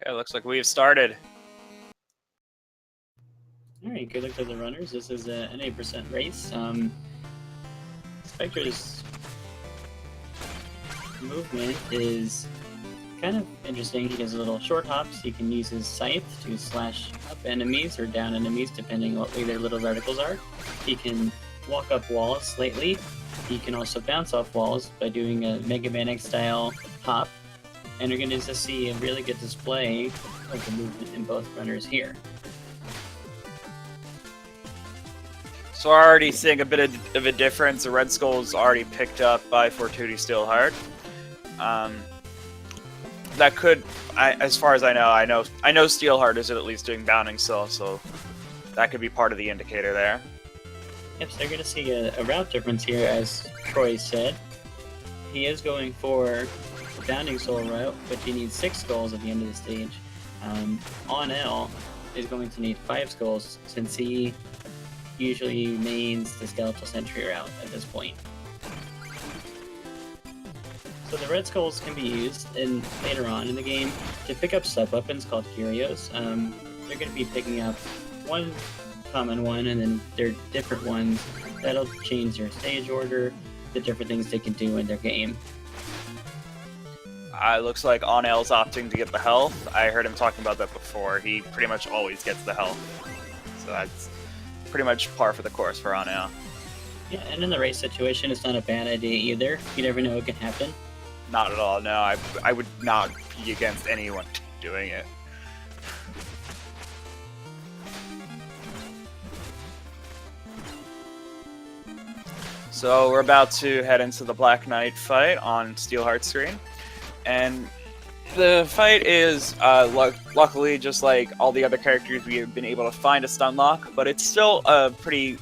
Okay, looks like we've started. Alright, good luck to the runners. This is an 8% race. Spectre's movement is kind of interesting. He does little short hops. He can use his scythe to slash up enemies or down enemies depending on what way their little verticals are. He can walk up walls slightly. He can also bounce off walls by doing a Mega Man X style hop. And you're going to see a really good display of the movement in both runners here. So already seeing a bit of a difference. The Red Skull's already picked up by Fortuity Steelheart. That could, as far as I know Steelheart is at least doing bounding still, so that could be part of the indicator there. Yep, so they're going to see a route difference here, as Troy said. He is going for the bounding soul route, but he needs 6 skulls at the end of the stage. On L is going to need 5 skulls, since he usually mains the skeletal sentry route at this point. So the red skulls can be used later on in the game to pick up sub-weapons called curios. They're going to be picking up one common one, and then they're different ones that'll change their stage order, the different things they can do in their game. Looks like Onel's opting to get the health. I heard him talking about that before. He pretty much always gets the health. So that's pretty much par for the course for Onel. Yeah, and in the race situation, it's not a bad idea either. You never know what can happen. Not at all, no. I would not be against anyone doing it. So we're about to head into the Black Knight fight on Steelheart's screen. And the fight is, luckily, just like all the other characters, we have been able to find a stun lock, but it's still a pretty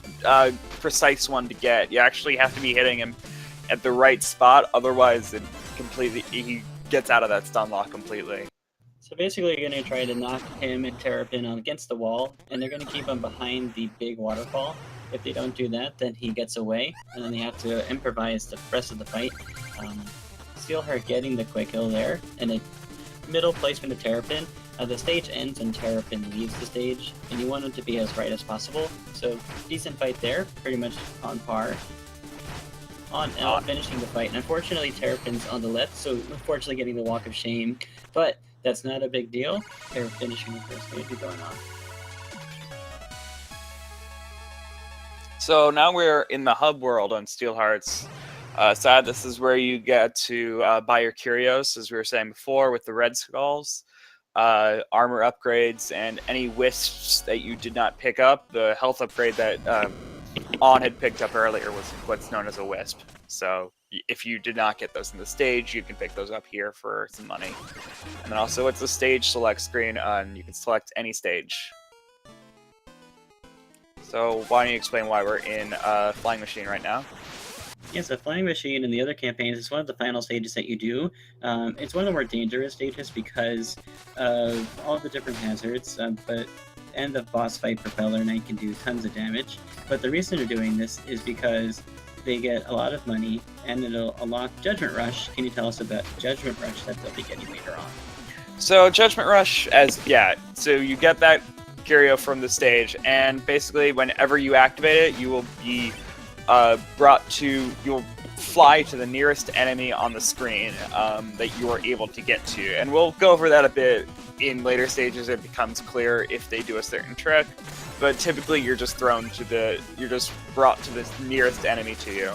precise one to get. You actually have to be hitting him at the right spot, otherwise he gets out of that stun lock completely. So basically you're going to try to knock him and Terrapin against the wall, and they're going to keep him behind the big waterfall. If they don't do that, then he gets away, and then they have to improvise the rest of the fight. Steelheart getting the quick kill there, and a middle placement of Terrapin. The stage ends and Terrapin leaves the stage, and you want him to be as right as possible. So decent fight there, pretty much on par. On L, finishing the fight, and unfortunately Terrapin's on the left, so unfortunately getting the walk of shame, but that's not a big deal. They're finishing the first stage going on. So now we're in the hub world on Steelheart's side. This is where you get to buy your curios, as we were saying before, with the red skulls, armor upgrades, and any wisps that you did not pick up. The health upgrade that On had picked up earlier was what's known as a wisp. So if you did not get those in the stage, you can pick those up here for some money. And then also it's a stage select screen, and you can select any stage. So why don't you explain why we're in Flying Machine right now? Yes, the Flying Machine in the other campaigns is one of the final stages that you do. It's one of the more dangerous stages because of all the different hazards, and the boss fight Propeller Knight can do tons of damage. But the reason they're doing this is because they get a lot of money, and it'll unlock Judgment Rush. Can you tell us about Judgment Rush that they'll be getting later on? So Judgment Rush, so you get that curio from the stage, and basically whenever you activate it, you will be you'll fly to the nearest enemy on the screen that you are able to get to. And we'll go over that a bit in later stages. It becomes clear if they do a certain trick, but typically you're just brought to the nearest enemy to you.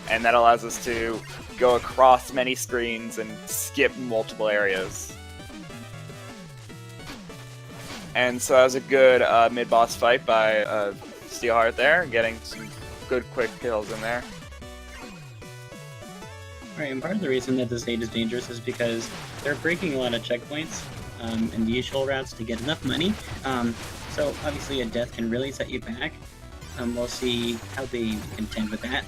And that allows us to go across many screens and skip multiple areas. And so that was a good mid-boss fight by Steelheart there, getting some good quick kills in there. Alright, and part of the reason that the stage is dangerous is because they're breaking a lot of checkpoints in the usual routes to get enough money. So obviously a death can really set you back. We'll see how they contend with that.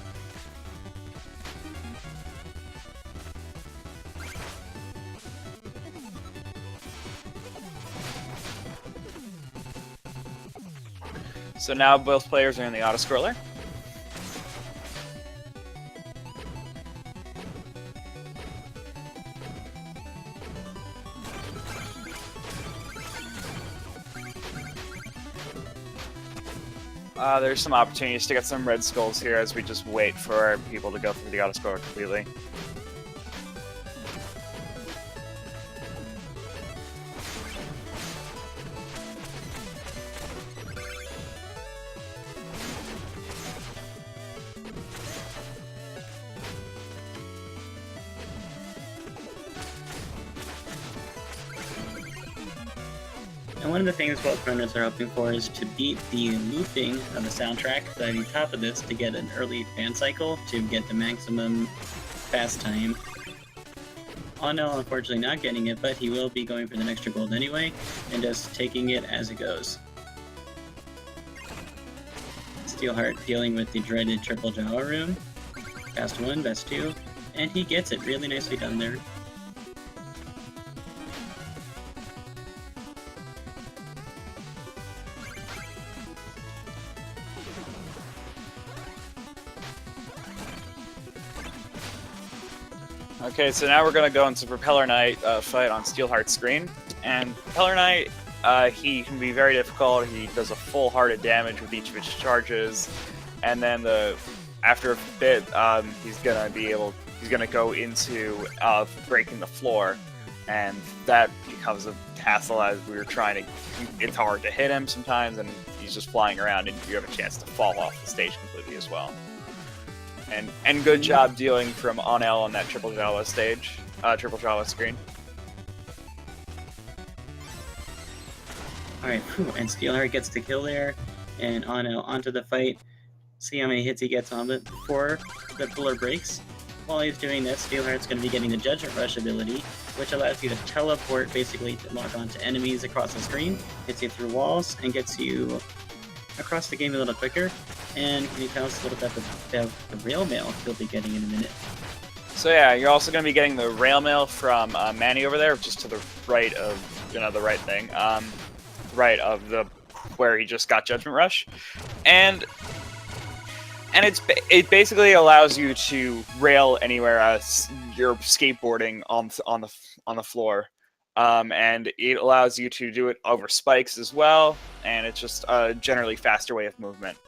So now both players are in the auto-scroller. There's some opportunities to get some red skulls here as we just wait for people to go through the auto score completely. And one of the things both runners are hoping for is to beat the looping of the soundtrack right on top of this to get an early fan cycle to get the maximum fast time. Onel unfortunately not getting it, but he will be going for the extra gold anyway, and just taking it as it goes. Steelheart dealing with the dreaded triple Jawa room. Best 1, best 2, and he gets it. Really nicely done there. Okay, so now we're going to go into Propeller Knight fight on Steelheart's screen. And Propeller Knight, he can be very difficult. He does a full heart of damage with each of his charges. And then after a bit, he's going to go into breaking the floor. And that becomes a hassle as we were trying to, it's hard to hit him sometimes, and he's just flying around, and you have a chance to fall off the stage completely as well. And good job dealing from Onel on that triple Jawa stage, triple Jawa screen. Alright, and Steelheart gets the kill there, and Onel onto the fight. See how many hits he gets on it before the puller breaks. While he's doing this, Steelheart's going to be getting the Judgment Rush ability, which allows you to teleport, basically to lock onto enemies across the screen, gets you through walls, and gets you across the game a little quicker. And can you tell us a little bit about the rail mail you'll be getting in a minute? So yeah, you're also going to be getting the rail mail from Manny over there, just to the right of, the right thing, right of where he just got Judgment Rush, and it basically allows you to rail anywhere as you're skateboarding on the floor. And it allows you to do it over spikes as well, and it's just a generally faster way of movement.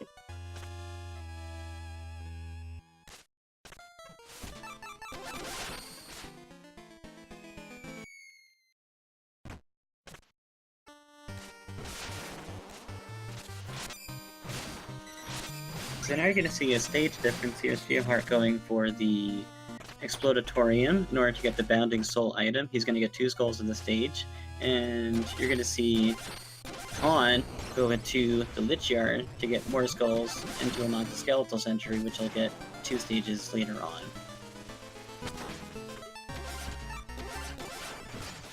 So now you're going to see a stage difference here. Steelheart going for the Explodatorium in order to get the Bounding Soul item. He's going to get 2 skulls in the stage. And you're going to see On go into the Lich Yard to get more skulls and to unlock the Skeletal Century, which will get 2 stages later on.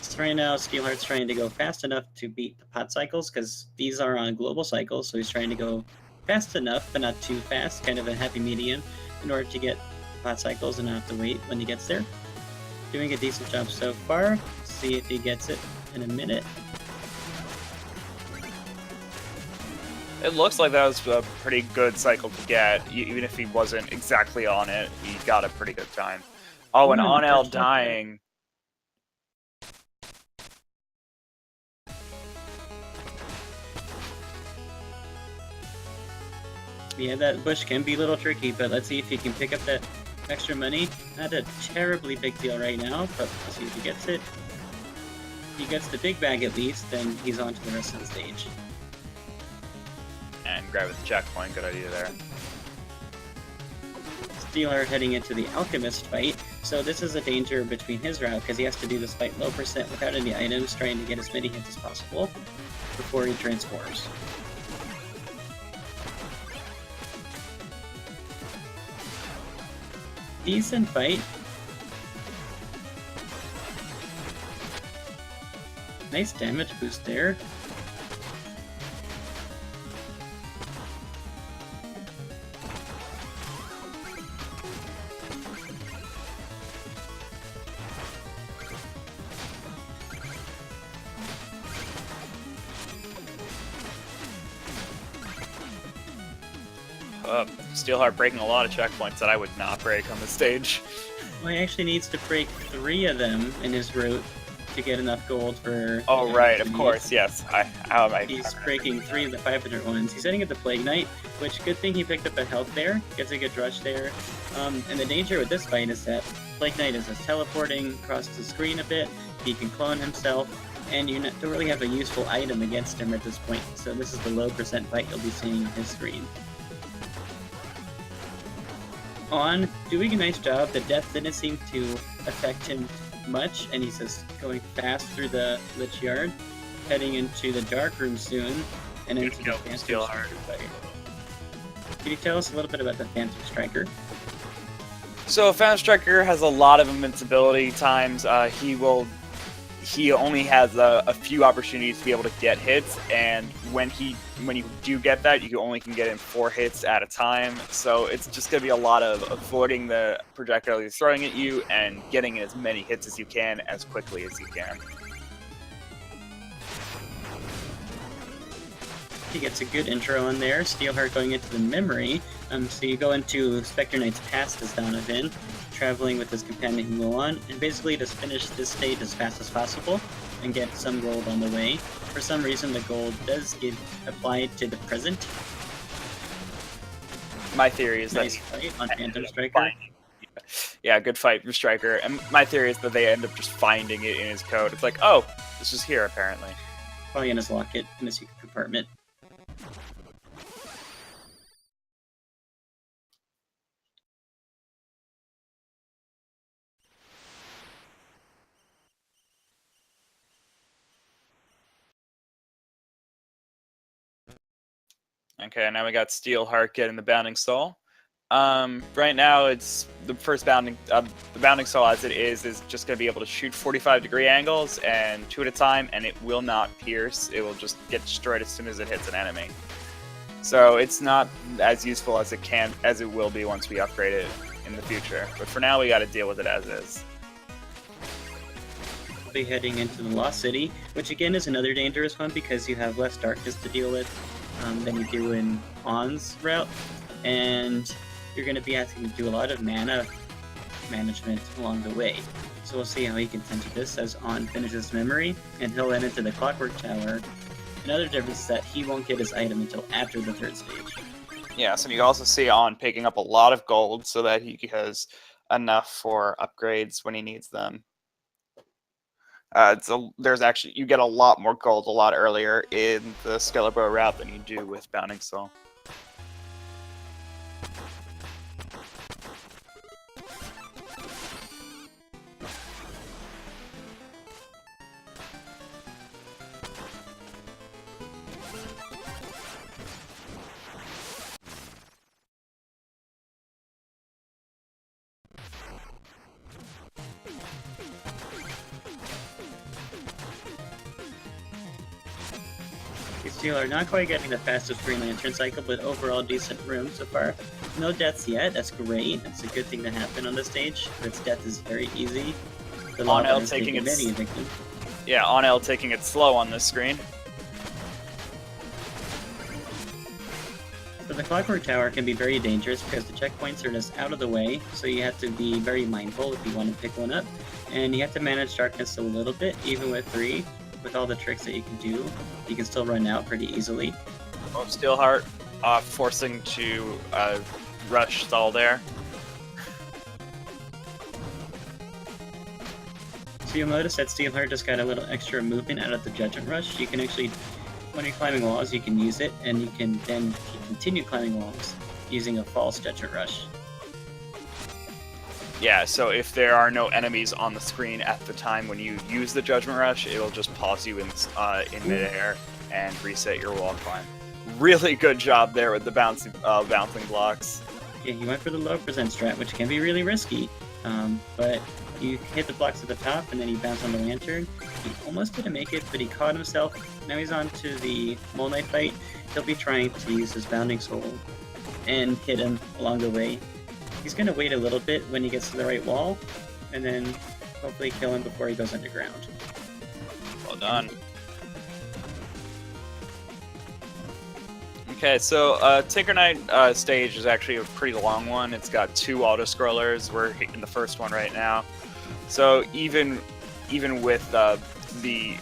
So right now, Steelheart's trying to go fast enough to beat the pot cycles, because these are on global cycles, so he's trying to go fast enough, but not too fast, kind of a happy medium, in order to get pot cycles and not have to wait when he gets there. Doing a decent job so far. See if he gets it in a minute. It looks like that was a pretty good cycle to get, even if he wasn't exactly on it. He got a pretty good time. Oh, and Onel dying. Yeah, that bush can be a little tricky, but let's see if he can pick up that extra money. Not a terribly big deal right now, but let's see if he gets it. If he gets the big bag at least, then he's on to the rest of the stage. And grab the checkpoint, good idea there. Steelheart heading into the Alchemist fight, so this is a danger between his route, because he has to do this fight low percent without any items, trying to get as many hits as possible before he transforms. Decent fight. Nice damage boost there. Steelheart breaking a lot of checkpoints that I would not break on the stage. Well, he actually needs to break 3 of them in his route to get enough gold for... Oh, right, of course, yes. How am I? He's breaking 3 of the 500 ones. He's setting up the Plague Knight, which good thing he picked up a health there. Gets a good rush there. And the danger with this fight is that Plague Knight is just teleporting across the screen a bit. He can clone himself, and you don't really have a useful item against him at this point. So this is the low percent fight you'll be seeing on his screen. On, doing a nice job. The death didn't seem to affect him much, and he's just going fast through the Lich Yard, heading into the Dark Room soon, and into the Phantom Striker fight. Can you tell us a little bit about the Phantom Striker? So Phantom Striker has a lot of invincibility times. He only has a few opportunities to be able to get hits, and when you do get that, you only can get in 4 hits at a time. So it's just going to be a lot of avoiding the projectile he's throwing at you and getting as many hits as you can as quickly as you can. He gets a good intro in there. Steelheart going into the memory. So you go into Spectre Knight's past as Donovan, traveling with his companion Muon, and basically just finish this stage as fast as possible and get some gold on the way. For some reason, the gold does get applied to the present. My theory is nice that fight on Phantom Striker. Yeah, good fight from Striker. And my theory is that they end up just finding it in his code. It's like, oh, this is here apparently. Probably in his locket in the secret compartment. Okay, now we got Steelheart getting the Bounding Soul. Right now, it's the first Bounding Soul as it is just going to be able to shoot 45-degree angles and 2 at a time, and it will not pierce. It will just get destroyed as soon as it hits an enemy. So it's not as useful as it will be once we upgrade it in the future. But for now, we got to deal with it as is. We'll be heading into the Lost City, which again is another dangerous one because you have less darkness to deal with than you do in On's route, and you're going to be having to do a lot of mana management along the way. So we'll see how he can tend to this as On finishes memory, and he'll head into the Clockwork Tower. Another difference is that he won't get his item until after the 3rd stage. Yeah, so you also see On picking up a lot of gold so that he has enough for upgrades when he needs them. You get a lot more gold a lot earlier in the Skeletor route than you do with Bounding Soul. Steelheart not quite getting the fastest Green Lantern cycle, but overall decent room so far. No deaths yet, that's great. That's a good thing to happen on this stage. Its death is very easy. The On-L taking it Yeah, On-L taking it slow on this screen. So the Clockwork Tower can be very dangerous because the checkpoints are just out of the way, so you have to be very mindful if you want to pick one up. And you have to manage darkness a little bit, even with 3. With all the tricks that you can do, you can still run out pretty easily. Oh, Steelheart forcing to rush stall there. So you'll notice that Steelheart just got a little extra movement out of the Judgment Rush. You can actually, when you're climbing walls, you can use it, and you can then continue climbing walls using a false Judgment Rush. Yeah, so if there are no enemies on the screen at the time when you use the Judgment Rush, it'll just pause you in midair and reset your wall climb. Really good job there with the bouncing blocks. Yeah, he went for the low percent strat, which can be really risky, but you hit the blocks at the top and then he bounced on the lantern. He almost didn't make it, but he caught himself. Now he's on to the Mole Knight fight. He'll be trying to use his Bounding Soul and hit him along the way. He's going to wait a little bit when he gets to the right wall, and then hopefully kill him before he goes underground. Well done. Okay, so Tinker Knight stage is actually a pretty long one. It's got 2 auto-scrollers. We're in the first one right now. So even even with the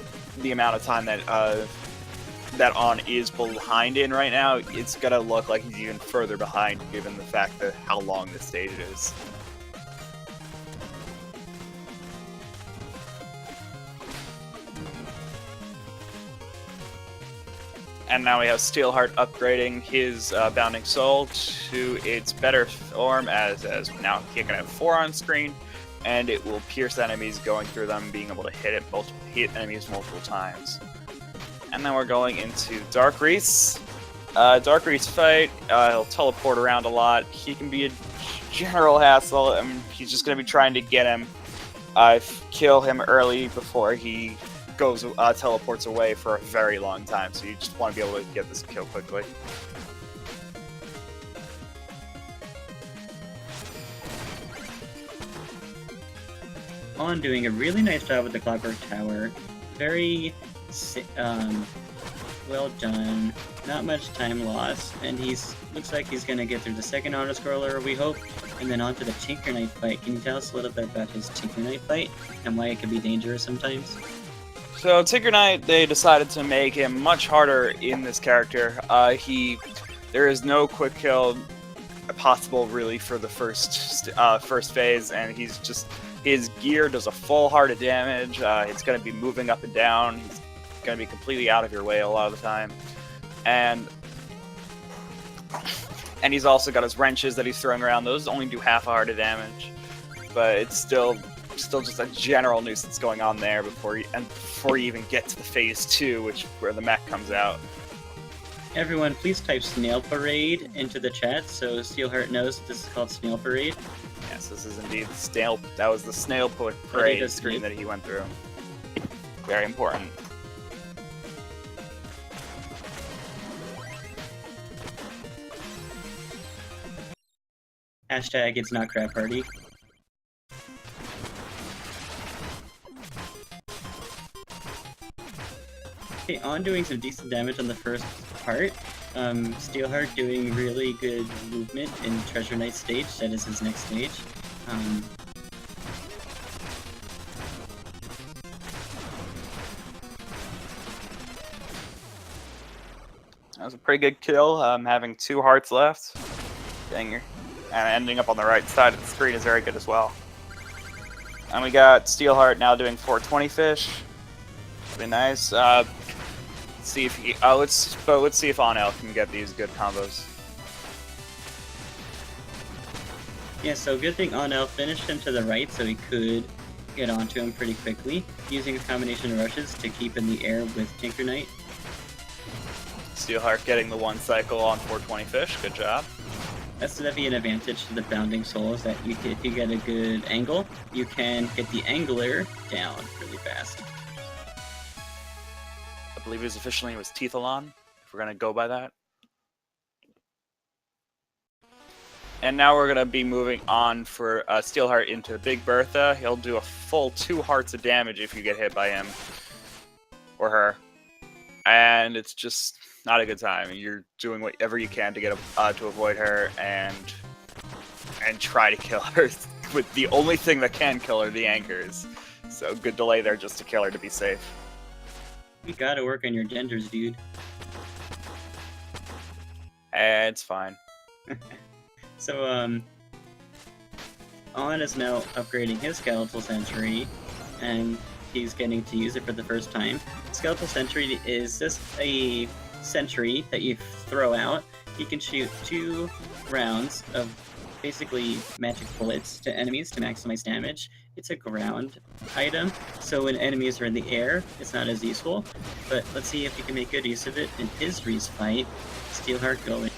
amount of time that that On is behind in right now, it's gonna look like he's even further behind given the fact that how long this stage is. And now we have Steelheart upgrading his Bounding Soul to its better form as now he can have 4 on screen, and it will pierce enemies going through them, being able to hit enemies multiple times. And then we're going into Dark Reese. Dark Reese fight, he'll teleport around a lot. He can be a general hassle, and he's just going to be trying to get him, kill him early before he goes teleports away for a very long time, so you just want to be able to get this kill quickly. On doing a really nice job with the Clockwork Tower. Very well done. Not much time lost, and looks like he's gonna get through the second auto-scroller, we hope, and then on to the Tinker Knight fight. Can you tell us a little bit about his Tinker Knight fight and why it can be dangerous sometimes? So Tinker Knight, they decided to make him much harder in this character. There is no quick kill possible really for the first phase, and his gear does a full heart of damage. It's going to be moving up and down. He's going to be completely out of your way a lot of the time, and he's also got his wrenches that he's throwing around. Those only do half a heart of damage, but it's still just a general nuisance going on there before you even get to the phase 2, where the mech comes out. Everyone, please type Snail Parade into the chat so Steelheart knows that this is called Snail Parade. Yes, this is indeed that was the Snail Parade screen that he went through. Very important. Hashtag it's not crap party. Okay, On doing some decent damage on the first part. Steelheart doing really good movement in Treasure Knight stage. That is his next stage. That was a pretty good kill. Having 2 hearts left, and ending up on the right side of the screen is very good as well. And we got Steelheart now doing 420 fish. Be nice. Let's see if let's see if Onel can get these good combos. Yeah, so good thing Onel finished him to the right, so he could get onto him pretty quickly, using a combination of rushes to keep in the air with Tinker Knight. Steelheart getting the 1 cycle on 420 fish. Good job. That's definitely an advantage to the Bounding Souls, that if you get a good angle, you can get the angler down really fast. I believe his official name was Teethalon, if we're going to go by that. And now we're going to be moving on for Steelheart into Big Bertha. He'll do a full 2 hearts of damage if you get hit by him or her. And it's just not a good time. You're doing whatever you can to get to avoid her and try to kill her with the only thing that can kill her, the anchors. So good delay there just to kill her to be safe. You gotta work on your genders, dude. It's fine. So, On is now upgrading his Skeletal Sentry, and he's getting to use it for the first time. Skeletal Sentry is just a sentry that you throw out. You can shoot 2 rounds of basically magic bullets to enemies to maximize damage. It's a ground item, so when enemies are in the air, it's not as useful. But let's see if you can make good use of it in his Reese fight. Steelheart going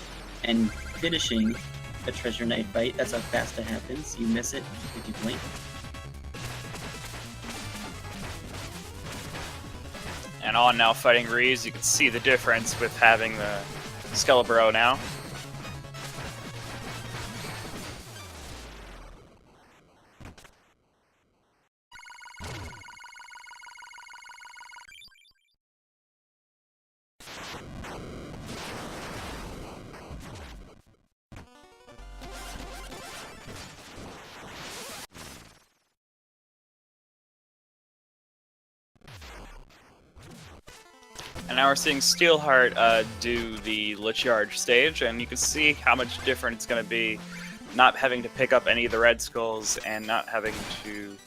and finishing a Treasure Knight fight. That's how fast it happens. You miss it if you blink. And On now fighting Reese. You can see the difference with having the Skelebro now. And now we're seeing Steelheart do the Licharge stage, and you can see how much different it's going to be not having to pick up any of the red skulls and not having to...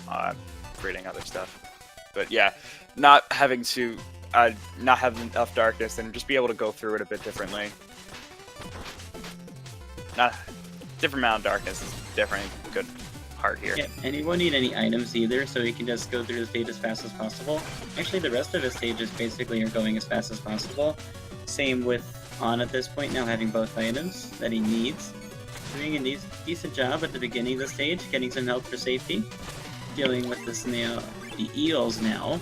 I'm reading other stuff. But yeah, not having to... not have enough darkness and just be able to go through it a bit differently. Different amount of darkness is definitely a good part here. Yeah, and he won't need any items either, so he can just go through the stage as fast as possible. Actually, the rest of his stages basically are going as fast as possible. Same with On at this point, now having both items that he needs. Doing a decent job at the beginning of the stage, getting some help for safety. Dealing with the eels now.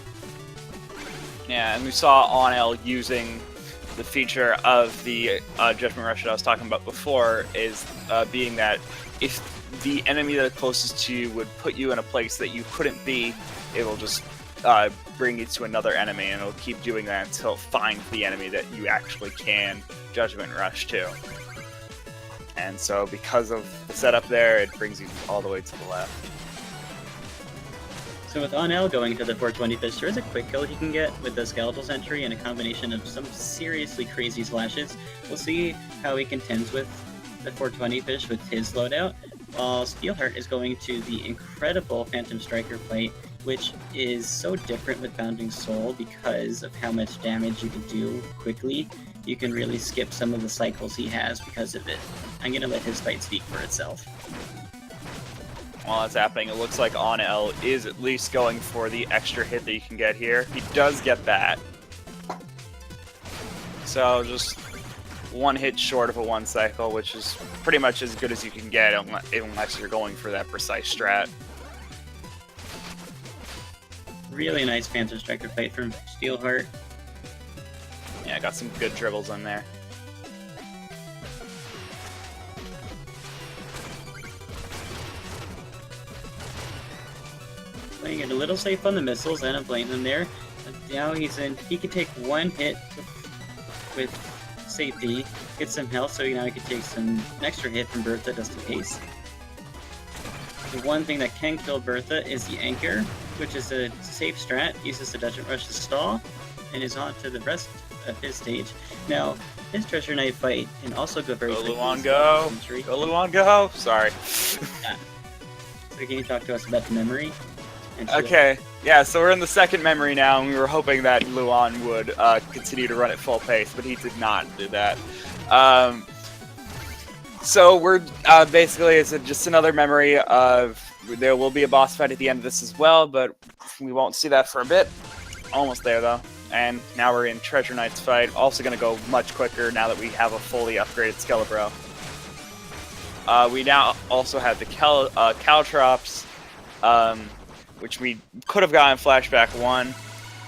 Yeah, and we saw Onel using the feature of the Judgment Rush that I was talking about before, is being that if the enemy that's closest to you would put you in a place that you couldn't be, it will just bring you to another enemy, and it'll keep doing that until it finds the enemy that you actually can Judgment Rush to. And so because of the setup there, it brings you all the way to the left. So with Onel going to the 420 fish, there is a quick kill he can get with the skeletal sentry and a combination of some seriously crazy slashes. We'll see how he contends with the 420 fish with his loadout, while Steelheart is going to the incredible Phantom Striker fight, which is so different with Bounding Soul because of how much damage you can do quickly. You can really skip some of the cycles he has because of it. I'm going to let his fight speak for itself. While that's happening, it looks like Onel is at least going for the extra hit that you can get here. He does get that. So just one hit short of a one cycle, which is pretty much as good as you can get unless you're going for that precise strat. Really nice Phantom Striker fight from Steelheart. Yeah, got some good dribbles in there. Playing it a little safe on the missiles, and I'm playing them there. But now he can take one hit with safety, get some health, so now he can take an extra hit from Bertha just in case. The one thing that can kill Bertha is the Anchor, which is a safe strat, uses the Judgment Rush to stall, and is on to the rest of his stage. Now, his Treasure Knight fight can also go very quickly. Go Luan, go! Go Luan, go! Sorry. Yeah. So can you talk to us about the memory? Okay, yeah, so we're in the second memory now, and we were hoping that Luan would continue to run at full pace, but he did not do that. So we're basically, it's just another memory of, there will be a boss fight at the end of this as well, but we won't see that for a bit. Almost there, though. And now we're in Treasure Knight's fight, also going to go much quicker now that we have a fully upgraded Skelebro. We now also have the Caltrops, which we could have gotten Flashback 1,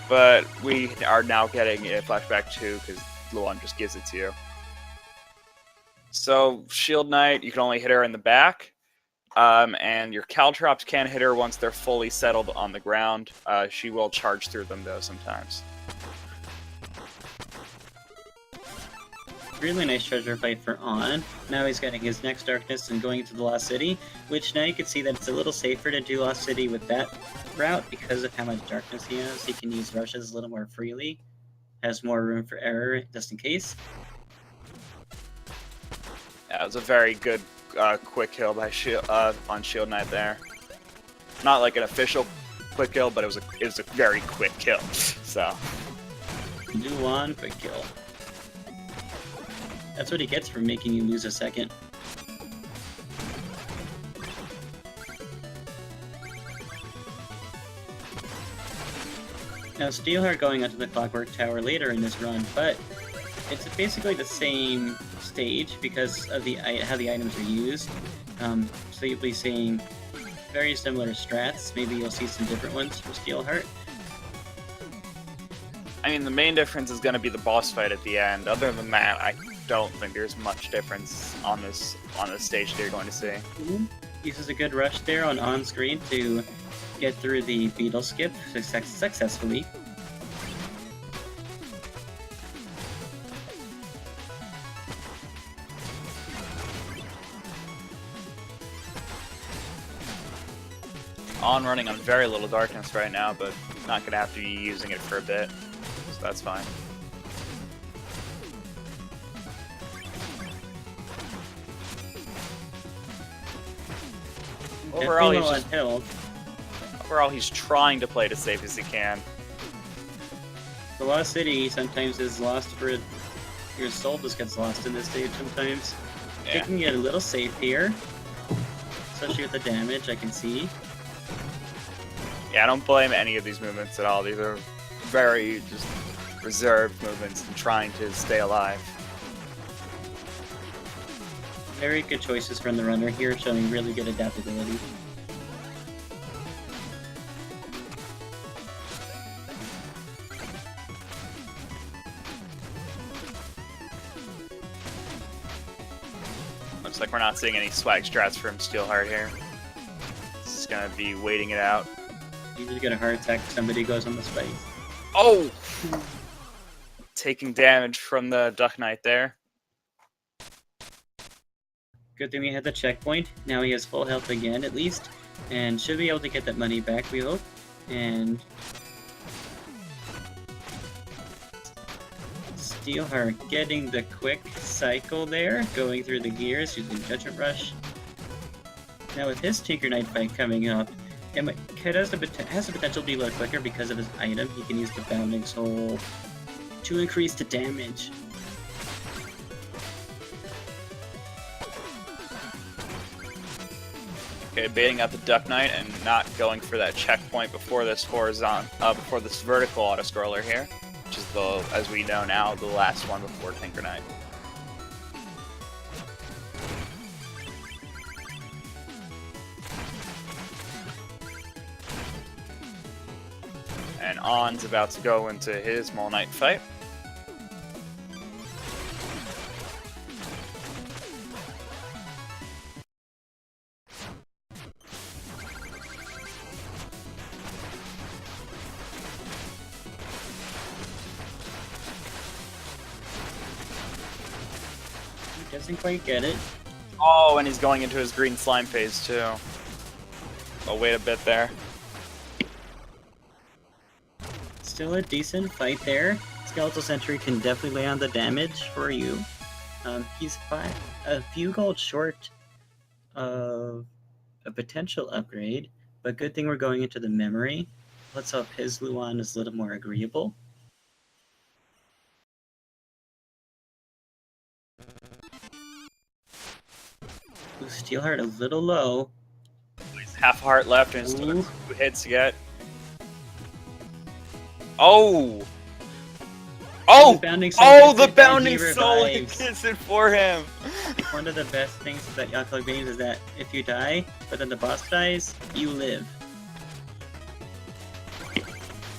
but we are now getting a Flashback 2 because Luan just gives it to you. So, Shield Knight, you can only hit her in the back, and your Caltrops can hit her once they're fully settled on the ground. She will charge through them, though, sometimes. Really nice treasure fight for On. Now he's getting his next darkness and going into the Lost City, which now you can see that it's a little safer to do Lost City with that route because of how much darkness he has. He can use rushes a little more freely, has more room for error just in case. Yeah, it was a very good quick kill by on Shield Knight there. Not like an official quick kill, but it was a very quick kill. So. Luan quick kill. That's what he gets for making you lose a second. Now Steelheart going onto the Clockwork Tower later in this run, but it's basically the same stage because of how the items are used. So you'll be seeing very similar strats. Maybe you'll see some different ones for Steelheart. I mean, the main difference is going to be the boss fight at the end. Other than that, I don't think there's much difference on this stage that you're going to see. Uses a good rush there on screen to get through the beetle skip successfully. On running on very little darkness right now, but not going to have to be using it for a bit, so that's fine. Overall, he's trying to play it as safe as he can. The Lost City sometimes is lost for it. Your soul just gets lost in this stage sometimes. Yeah. Taking it a little safe here, especially with the damage I can see. Yeah, I don't blame any of these movements at all. These are very just reserved movements and trying to stay alive. Very good choices from the runner here, showing really good adaptability. Looks like we're not seeing any swag strats from Steelheart here. This is gonna be waiting it out. You just get a heart attack if somebody goes on the spike. Oh! Taking damage from the Duck Knight there. Good thing we had the checkpoint. Now he has full health again, at least. And should be able to get that money back, we hope. And Steelheart getting the quick cycle there, going through the gears, using Judgment Rush. Now with his Tinker Knight fight coming up, Kid has the potential to be a little quicker because of his item. He can use the Bounding Soul to increase the damage. Okay, baiting out the Duck Knight and not going for that checkpoint before this before this vertical auto-scroller here, which is the, as we know now, the last one before Tinker Knight. And On's about to go into his Mole Knight fight. Doesn't quite get it. Oh, and he's going into his green slime phase too. Oh, wait a bit there. Still a decent fight there. Skeletal Sentry can definitely lay on the damage for you. He's a few gold short of a potential upgrade, but good thing we're going into the memory. Let's hope his Luan is a little more agreeable. Steelheart a little low. He's half a heart left and still 2 hits to get. Oh! Oh! The Bounding Soul hits it for him! One of the best things about Yakult games is that if you die, but then the boss dies, you live.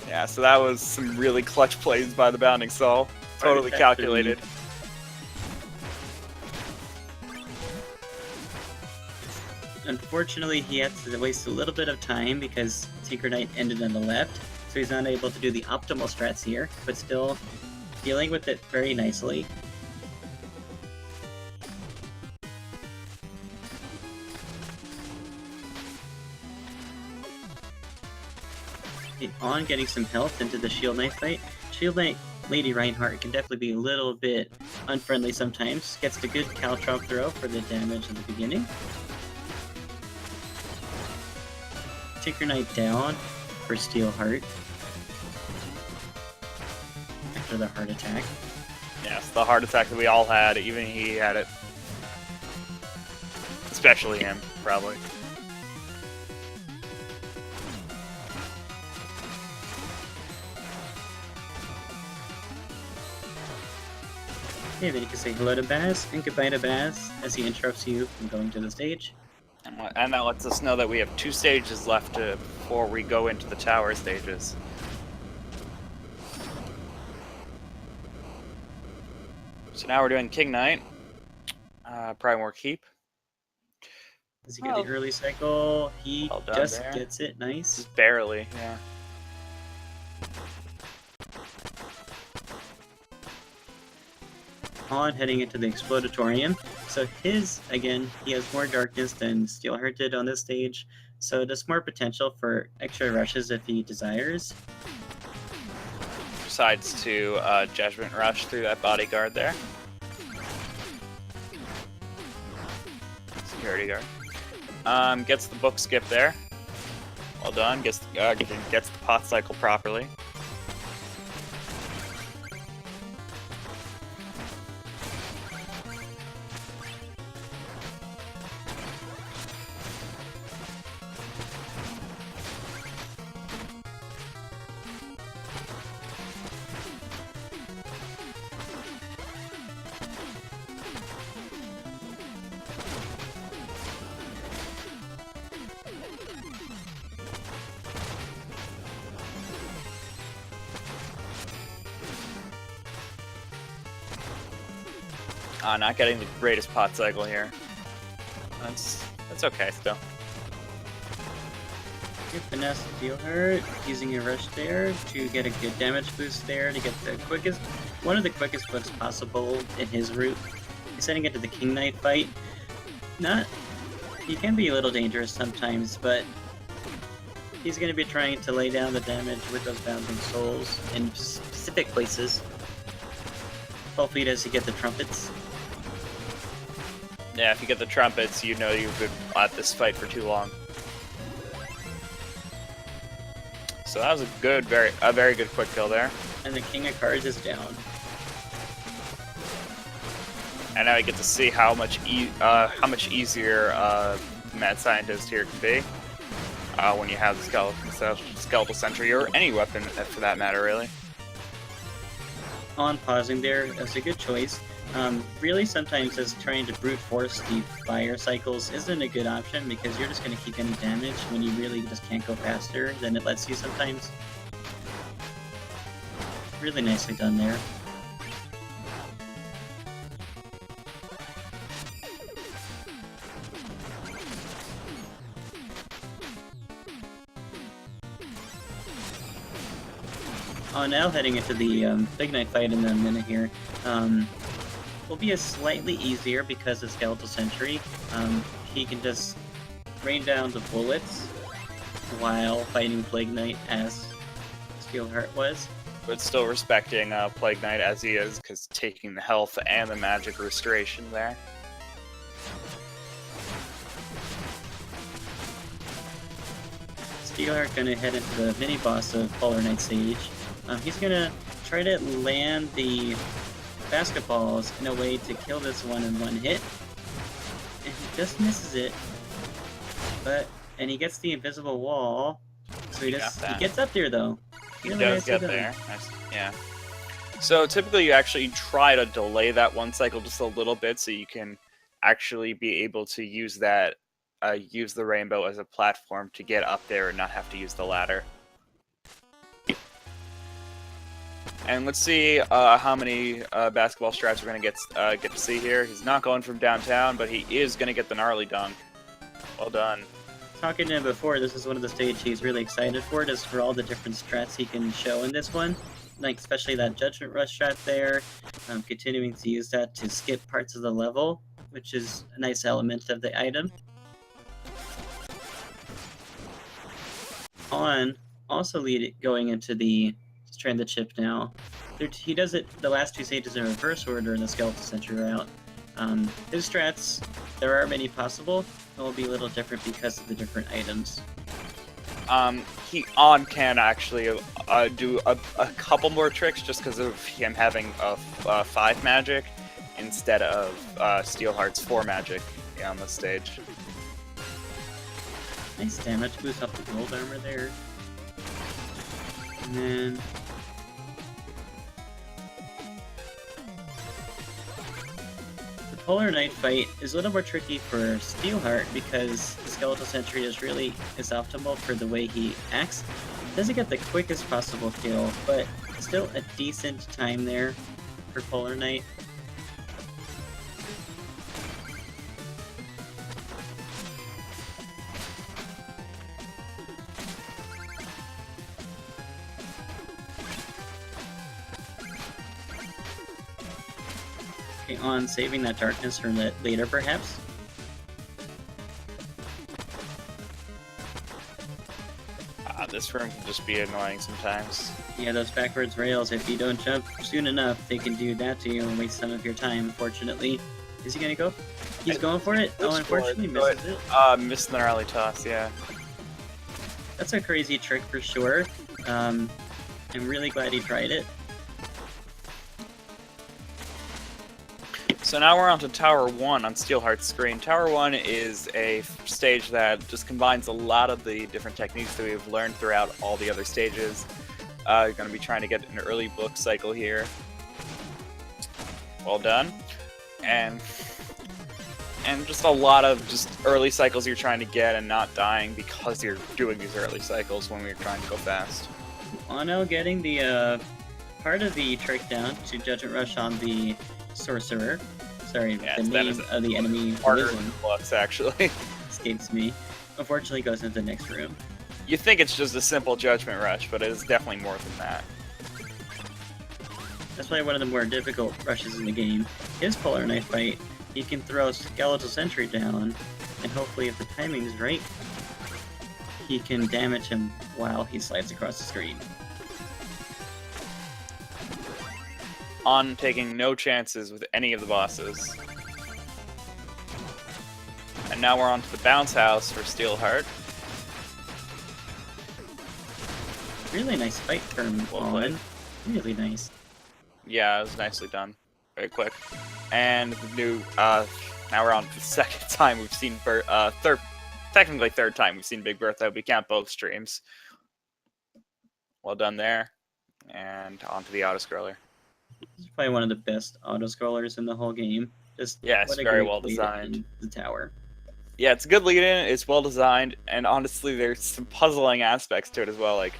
Yeah, so that was some really clutch plays by the Bounding Soul. Totally calculated. Unfortunately, he had to waste a little bit of time because Tinker Knight ended on the left, so he's not able to do the optimal strats here, but still dealing with it very nicely. On getting some health into the Shield Knight fight. Shield Knight Lady Reinhardt can definitely be a little bit unfriendly sometimes. Gets the good Caltrop throw for the damage in the beginning. Tinker Knight down for Steelheart after the heart attack. Yes, the heart attack that we all had, even he had it. Especially him, probably. Okay, then you can say hello to Baz and goodbye to Baz as he interrupts you from going to the stage. And that lets us know that we have 2 stages left before we go into the tower stages. So now we're doing King Knight. Probably more keep. Does he get the early cycle? He just there. Gets it. Nice. Just barely, yeah. On heading into the Explodatorium. So his, again, he has more darkness than Steelheart did on this stage. so there's more potential for extra rushes if he desires. Decides to Judgment Rush through that bodyguard there. Security guard. Gets the book skip there. Well done. Gets the pot cycle properly. Not getting the greatest pot cycle here. That's okay still. Good finesse Steel Heart, using a rush there to get a good damage boost there to get the quickest, one of the quickest books possible in his route. He's sending it to the King Knight fight. He can be a little dangerous sometimes, but he's going to be trying to lay down the damage with those Bounding Souls in specific places. Hopefully he doesn't get the trumpets. Yeah, if you get the trumpets, you know you've been at this fight for too long. So that was a very good quick kill there. And the King of Cards is down. And now you get to see how much easier Mad Scientist here can be when you have the skeletal sentry, or any weapon for that matter, really. On pausing there, that's a good choice. Really, sometimes just trying to brute force the fire cycles isn't a good option because you're just going to keep getting damage when you really just can't go faster than it lets you sometimes. Really nicely done there. Now heading into the Big Knight fight in a minute here. Will be slightly easier because of Skeletal Sentry. He can just rain down the bullets while fighting Plague Knight as Steelheart was. But still respecting Plague Knight as he is, because taking the health and the magic restoration there. Steelheart gonna head into the mini boss of Polar Knight Sage. He's gonna try to land the basketballs in a way to kill this one in one hit. And he just misses it. And he gets the invisible wall. So he gets up there though. He does get there. Nice. Yeah. So typically you actually try to delay that one cycle just a little bit so you can actually be able to use that use the rainbow as a platform to get up there and not have to use the ladder. And let's see how many basketball strats we're going to get to see here. He's not going from downtown, but he is going to get the gnarly dunk. Well done. Talking to him before, this is one of the stages he's really excited for, just for all the different strats he can show in this one. Like, especially that Judgment Rush strat there. Continuing to use that to skip parts of the level, which is a nice element of the item. Also going into the Stranded Ship now. He does it the last two stages in reverse order in the Skeletal Sentry route. His strats, there are many possible, and will be a little different because of the different items. He can actually do a couple more tricks just because of him having 5 magic instead of Steelheart's 4 magic on the stage. Nice damage boost up the gold armor there. And then the Polar Knight fight is a little more tricky for Steelheart because the Skeletal Sentry is optimal for the way he acts. Doesn't get the quickest possible kill, but still a decent time there for Polar Knight. On saving that darkness for later, perhaps. This room can just be annoying sometimes. Yeah, those backwards rails, if you don't jump soon enough, they can do that to you and waste some of your time, unfortunately. Is he gonna go? He's going for it? Oh, unfortunately misses it. Missed the early toss, yeah. That's a crazy trick for sure. I'm really glad he tried it. So now we're on to Tower 1 on Steelheart's screen. Tower 1 is a stage that just combines a lot of the different techniques that we've learned throughout all the other stages. Going to be trying to get an early book cycle here. Well done. And just a lot of just early cycles you're trying to get and not dying because you're doing these early cycles when we're trying to go fast. Ono getting the part of the trick down to Judgment Rush on the Sorcerer. Sorry, Yeah, the name of the enemy harder than Flux, actually. escapes me. Unfortunately, goes into the next room. You think it's just a simple Judgment Rush, but it is definitely more than that. That's probably one of the more difficult rushes in the game. His Polar Knife fight, he can throw Skeletal Sentry down, and hopefully if the timing is right, he can damage him while he slides across the screen. On taking no chances with any of the bosses. And now we're on to the Bounce House for Steelheart. Really nice fight from Owen. Really nice. Yeah, it was nicely done. Very quick. And the new, now we're on to the second time we've seen, technically third time we've seen Big Bertha. We count both streams. Well done there. And on to the auto-scroller. It's probably one of the best auto-scrollers in the whole game. Just yeah, it's very well lead designed. in the tower. Yeah, it's a good lead-in, it's well designed, and honestly there's some puzzling aspects to it as well, like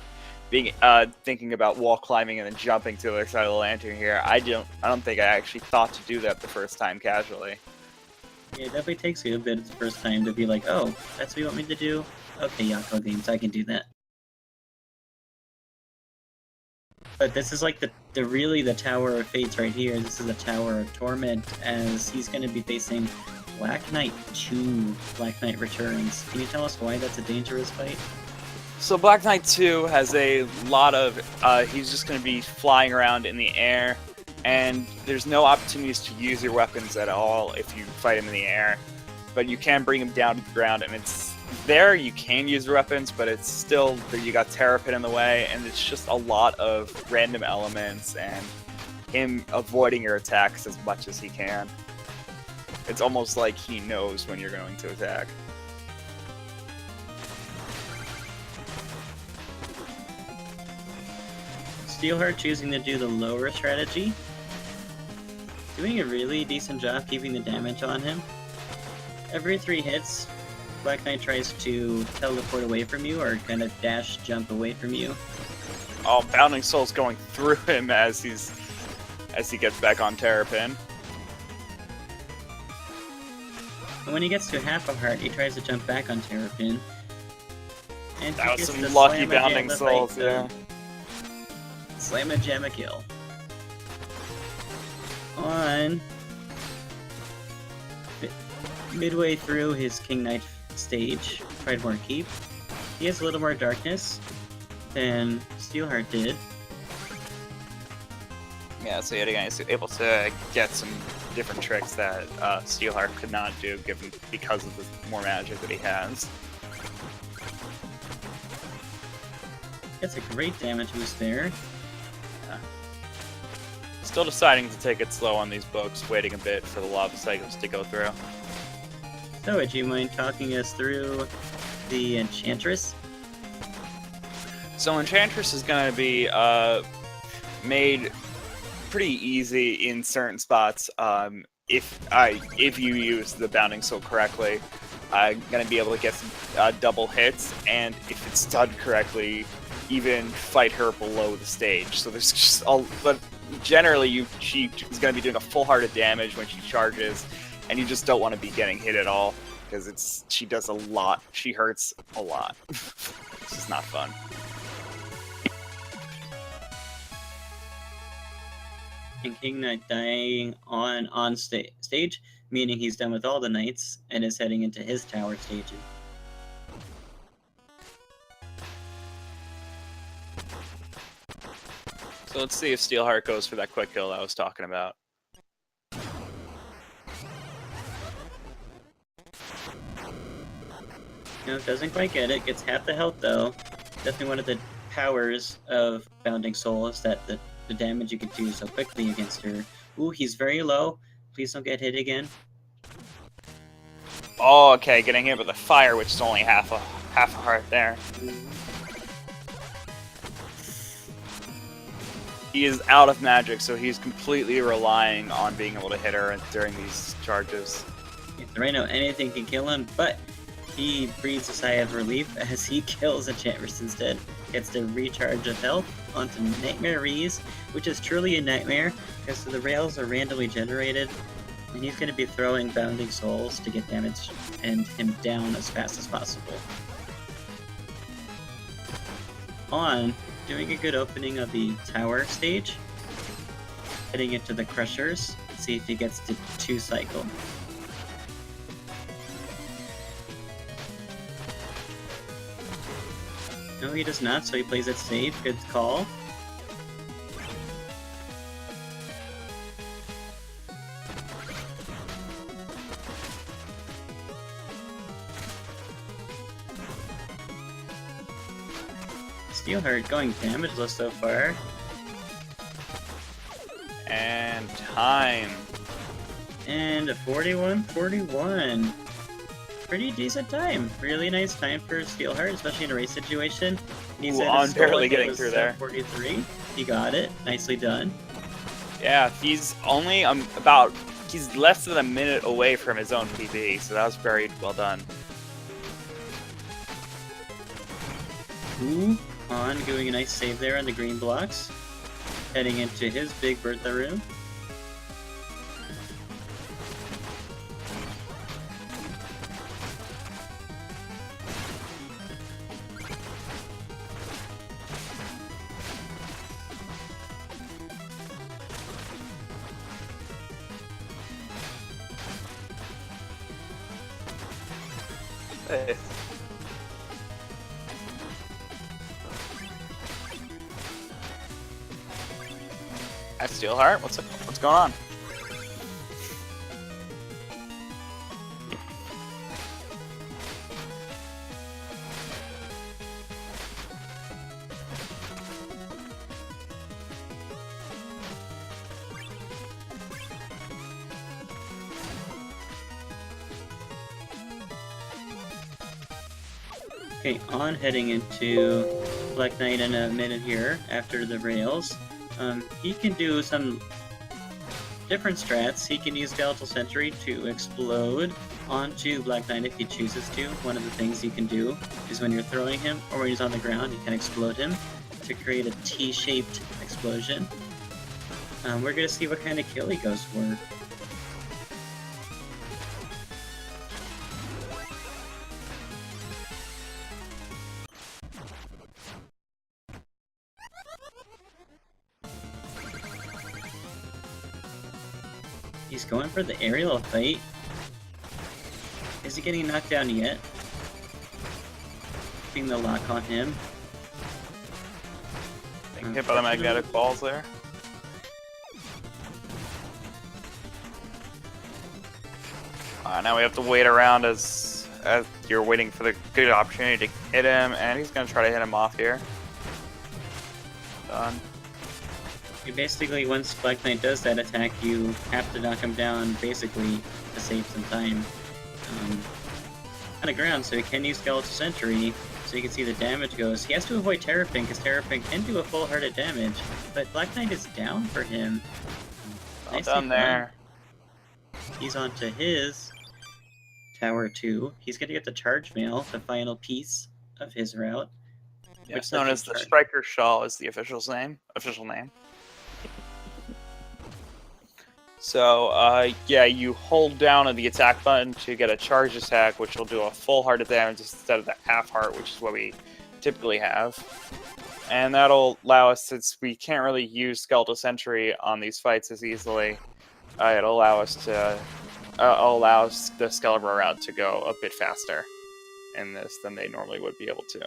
being thinking about wall climbing and then jumping to the other side of the lantern here. I don't think I actually thought to do that the first time casually. Yeah, it definitely takes you a bit the first time to be like, oh, that's what you want me to do? Okay, Yako Games, I can do that. But this is like the really the Tower of Fates right here. This is the Tower of Torment, as he's going to be facing Black Knight 2. Black Knight Returns. Can you tell us why that's a dangerous fight? So Black Knight 2 has a lot of, he's just going to be flying around in the air, and there's no opportunities to use your weapons at all if you fight him in the air. But you can bring him down to the ground, and it's there you can use your weapons, but it's still, you got Terrapin in the way, and it's just a lot of random elements, and him avoiding your attacks as much as he can. It's almost like he knows when you're going to attack. Steelheart choosing to do the lower strategy. Doing a really decent job keeping the damage on him. Every 3 hits, Black Knight tries to teleport away from you or kind of dash jump away from you. Oh, Bounding Soul's going through him as he gets back on Terrapin. And when he gets to half a heart, he tries to jump back on Terrapin. And that was some lucky Bounding Souls, yeah. Slam and jam a kill. On midway through his King Knight stage, Pridemore Keep, he has a little more darkness than Steelheart did. Yeah, so yet again, he's able to get some different tricks that Steelheart could not do, because of the more magic that he has. Gets a great damage boost there. Yeah. Still deciding to take it slow on these books, waiting a bit for the lava cycles to go through. So, would you mind talking us through the Enchantress? So Enchantress is going to be made pretty easy in certain spots. If you use the Bounding Soul correctly, going to be able to get some double hits, and if it's done correctly, even fight her below the stage. So there's just but generally she is going to be doing a full heart of damage when she charges, and you just don't want to be getting hit at all because she does a lot. She hurts a lot. It's just not fun. And King Knight dying on stage, meaning he's done with all the knights and is heading into his tower stages. So let's see if Steelheart goes for that quick kill I was talking about. No, doesn't quite get it. Gets half the health though. Definitely one of the powers of Bounding Soul is that the damage you can do so quickly against her. Ooh, he's very low. Please don't get hit again. Oh, okay, getting hit with the fire, which is only half a heart there. He is out of magic, so he's completely relying on being able to hit her during these charges. Yeah, right now anything can kill him, but he breathes a sigh of relief as he kills Enchantress instead. Gets the recharge of health onto Nightmare Reese, which is truly a nightmare because the rails are randomly generated, and he's going to be throwing Bounding Souls to get damage and him down as fast as possible. On, doing a good opening of the tower stage, heading into the Crushers, see if he gets to 2 cycle. No, he does not, so he plays it safe. Good call. Steelheart going damageless so far. And time. And a 41-41. Pretty decent time. Really nice time for Steelheart, especially in a race situation. He's barely getting through there. 43. He got it. Nicely done. Yeah, he's only he's less than a minute away from his own PB, so that was very well done. Ooh, on doing a nice save there on the green blocks. Heading into his big Bertha room. Hey. That's Steelheart. What's going on? Okay, on heading into Black Knight in a minute here after the rails. He can do some different strats. He can use Skeletal Sentry to explode onto Black Knight if he chooses to. One of the things he can do is when you're throwing him or when he's on the ground, you can explode him to create a T-shaped explosion. We're going to see what kind of kill he goes for. He's going for the aerial fight. Is he getting knocked down yet? Keeping the lock on him. Getting hit by the magnetic balls there. Now we have to wait around as you're waiting for the good opportunity to hit him, and he's going to try to hit him off here. Done. Basically, once Black Knight does that attack, you have to knock him down, basically, to save some time. On the ground, so he can use Skeletal Sentry, so you can see the damage goes. He has to avoid Terrapin, because Terrapin can do a full-hearted damage, but Black Knight is down for him. Well done there. He's on to his Tower 2. He's going to get the Charge Mail, the final piece of his route. Yeah, it's known as the Striker Shawl is the official name. So, yeah, you hold down on the attack button to get a charge attack, which will do a full heart of damage instead of the half heart, which is what we typically have. And that'll allow us, since we can't really use Skeletal Sentry on these fights as easily, it'll allow us to allow the Skeletor route to go a bit faster in this than they normally would be able to.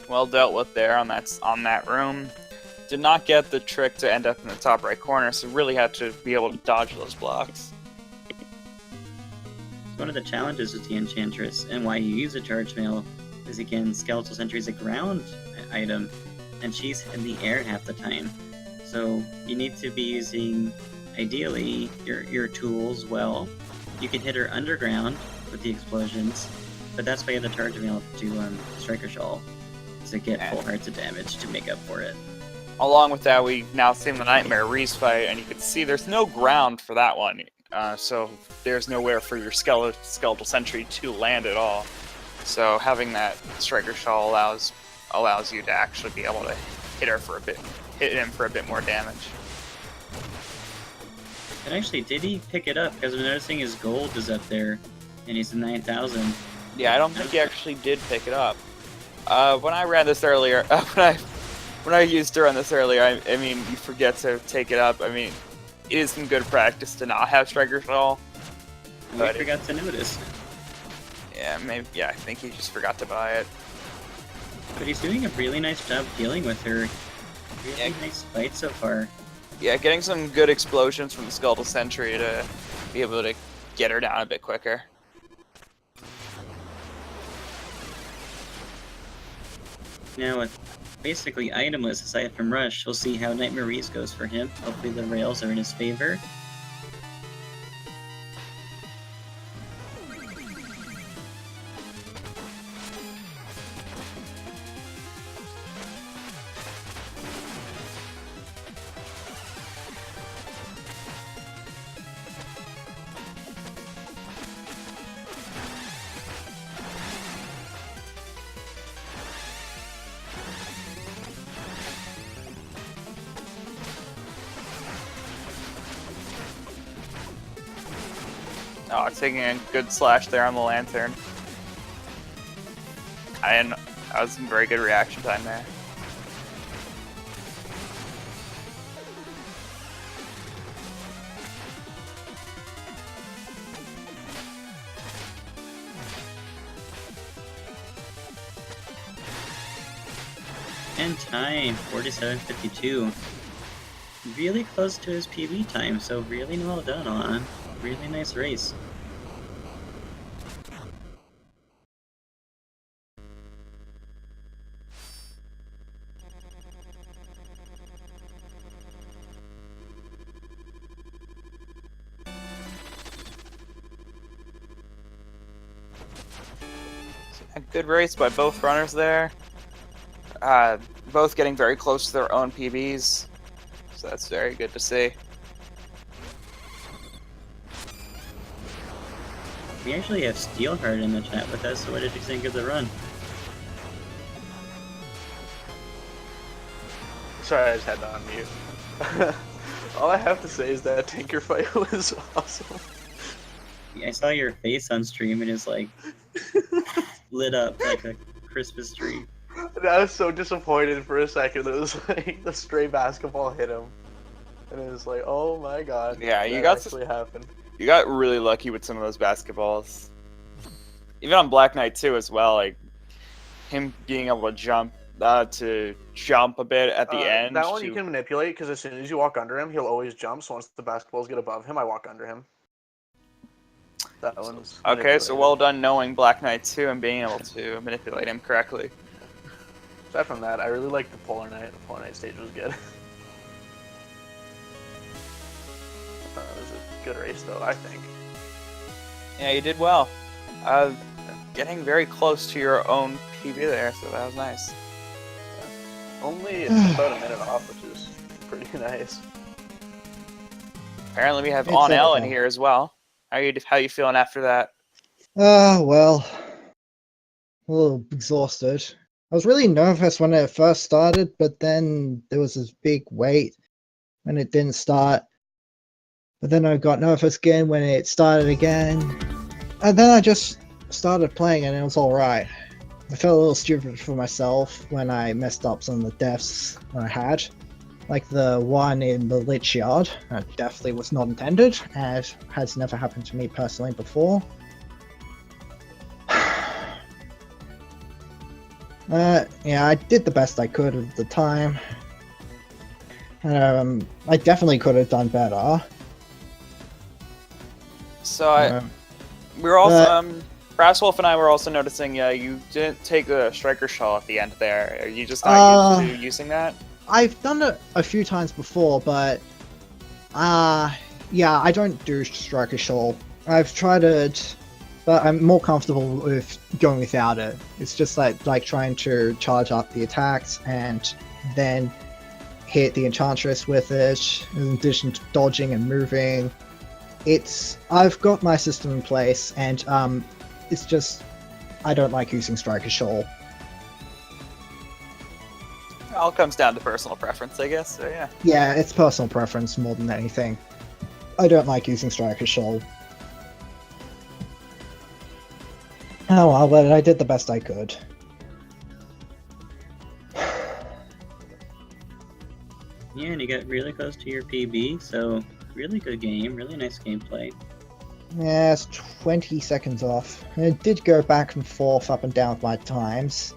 Well dealt with there on that room. Did not get the trick to end up in the top right corner, so really had to be able to dodge those blocks. One of the challenges with the Enchantress and why you use a charge mail is, again, Skeletal Sentry is a ground item, and she's in the air half the time. So you need to be using, ideally, your tools well. You can hit her underground with the explosions, but that's why you have the charge mail to Striker Shawl, to get full hearts of damage to make up for it. Along with that, we now see the Nightmare Reese fight, and you can see there's no ground for that one, so there's nowhere for your Skeletal Sentry to land at all. So having that Striker Shawl allows you to actually be able to hit him for a bit more damage. And actually, did he pick it up? Because I'm noticing his gold is up there, and he's at 9,000. Yeah, I don't think he actually did pick it up. When I ran this earlier, when I used to run this earlier, I mean, you forget to take it up. I mean, it is some good practice to not have Striker Shawl. I forgot to notice. Yeah, maybe. Yeah, I think he just forgot to buy it. But he's doing a really nice job dealing with her. Really nice fight so far. Yeah, getting some good explosions from the Skeletal Sentry to be able to get her down a bit quicker. Now, with basically itemless aside from Rush, we'll see how Nightmare Reese goes for him. Hopefully the rails are in his favor. Oh, taking a good slash there on the Lantern. That was some very good reaction time there. And time, 47:52. Really close to his PB time, so really well done on. Really nice race. A good race by both runners there. Both getting very close to their own PBs, so that's very good to see. We actually have Steelheart in the chat with us, so what did you think of the run? Sorry, I just had to unmute. All I have to say is that Tinker fight was awesome. I saw your face on stream and it's like lit up like a Christmas tree. I was so disappointed for a second. It was like the stray basketball hit him, and it was like, oh my god. Yeah, you that actually happened. You got really lucky with some of those basketballs. Even on Black Knight 2 as well, like him being able to jump a bit at the end. That one you can manipulate because as soon as you walk under him, he'll always jump. So once the basketballs get above him, I walk under him. That one's okay. So well done knowing Black Knight 2 and being able to manipulate him correctly. Aside from that, I really liked the Polar Knight. The Polar Knight stage was good. It was a good race, though, I think. Yeah, you did well. Getting very close to your own PB there, so that was nice. Only about a minute off, which is pretty nice. Apparently, we have On L in here as well. How you feeling after that? Well, a little exhausted. I was really nervous when it first started, but then there was this big wait when it didn't start. But then I got nervous again when it started again. And then I just started playing and it was alright. I felt a little stupid for myself when I messed up some of the deaths I had. Like the one in the Lich Yard. That definitely was not intended, and has never happened to me personally before. Yeah, I did the best I could at the time. I definitely could have done better. So we were also Brasswolf and I were also noticing you didn't take the striker shawl at the end there. Are you just not used to using that? I've done it a few times before, but yeah, I don't do striker shawl. I've tried it, but I'm more comfortable with going without it. It's just like trying to charge up the attacks and then hit the enchantress with it, in addition to dodging and moving. I've got my system in place, and it's just I don't like using striker shawl. It all comes down to personal preference, I guess. So yeah. Yeah, it's personal preference more than anything. I don't like using striker shawl. Oh well, but I did the best I could. Yeah, and you got really close to your PB, so really good game, really nice gameplay. Yeah, it's 20 seconds off. It did go back and forth, up and down with my times.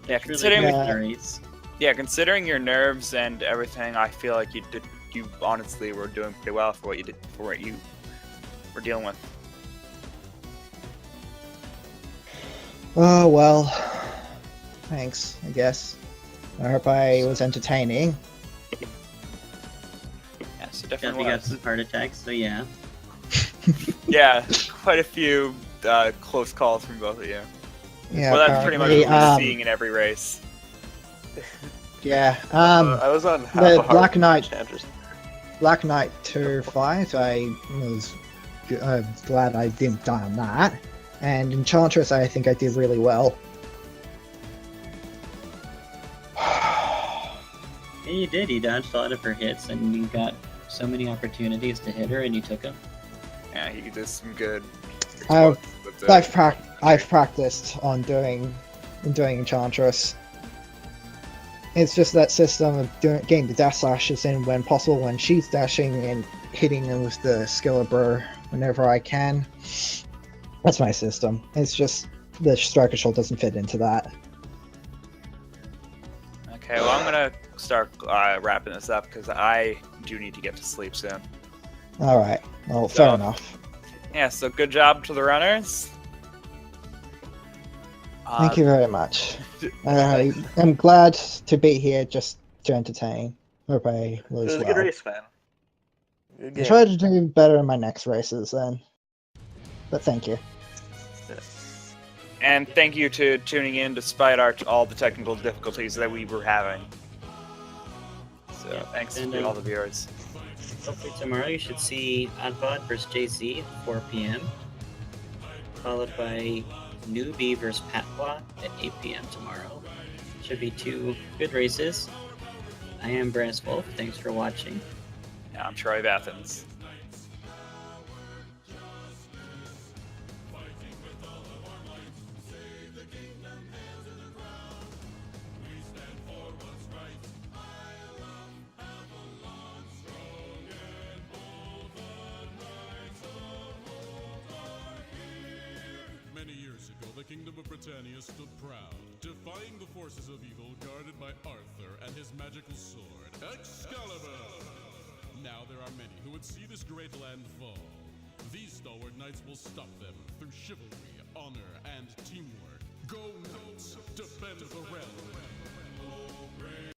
Yeah, It's considering really good for the race. yeah, considering your nerves and everything, I feel like you honestly were doing pretty well for what you were dealing with. Oh well. Thanks, I guess. I hope I was entertaining. Yeah, so Definitely definitely got was. some heart attacks, so yeah. Yeah, quite a few close calls from both of you. Yeah, Well, that's pretty much apparently, what we're seeing in every race. yeah. I was on half the a heart Black Knight- Enchantress. Black Knight 2 fight, I was glad I didn't die on that. And Enchantress, I think I did really well. Yeah, you did. You dodged a lot of her hits, and you got so many opportunities to hit her, and you took them. Yeah, he did some good. I've- exploits with the- I've practiced on doing Enchantress. It's just that system of getting the dash slashes in when possible, when she's dashing and hitting them with the Skillabur whenever I can. That's my system. It's just the striker shot doesn't fit into that. Okay, well, I'm gonna start wrapping this up because I do need to get to sleep soon. Alright, well, fair So- enough. Yeah, so good job to the runners. Thank you very much. I'm glad to be here just to entertain. Hope I It was was a well. good race, man. Good I'll game. try to do better in my next races then. But thank you. And thank you to tuning in despite all the technical difficulties that we were having. So Yeah, thanks and, to all the viewers. Hopefully tomorrow you should see Oddpod versus JC at 4 p.m. Followed by Newbie versus Patwa at 8 p.m. tomorrow. Should be 2 good races. I am Brass Wolf. Thanks for watching. Yeah, I'm Troy Bathens. Many years ago, the Kingdom of Britannia stood proud, defying the forces of evil guarded by Arthur and his magical sword, Excalibur! Now there are many who would see this great land fall. These stalwart knights will stop them through chivalry, honor, and teamwork. Go, knights! Defend the realm!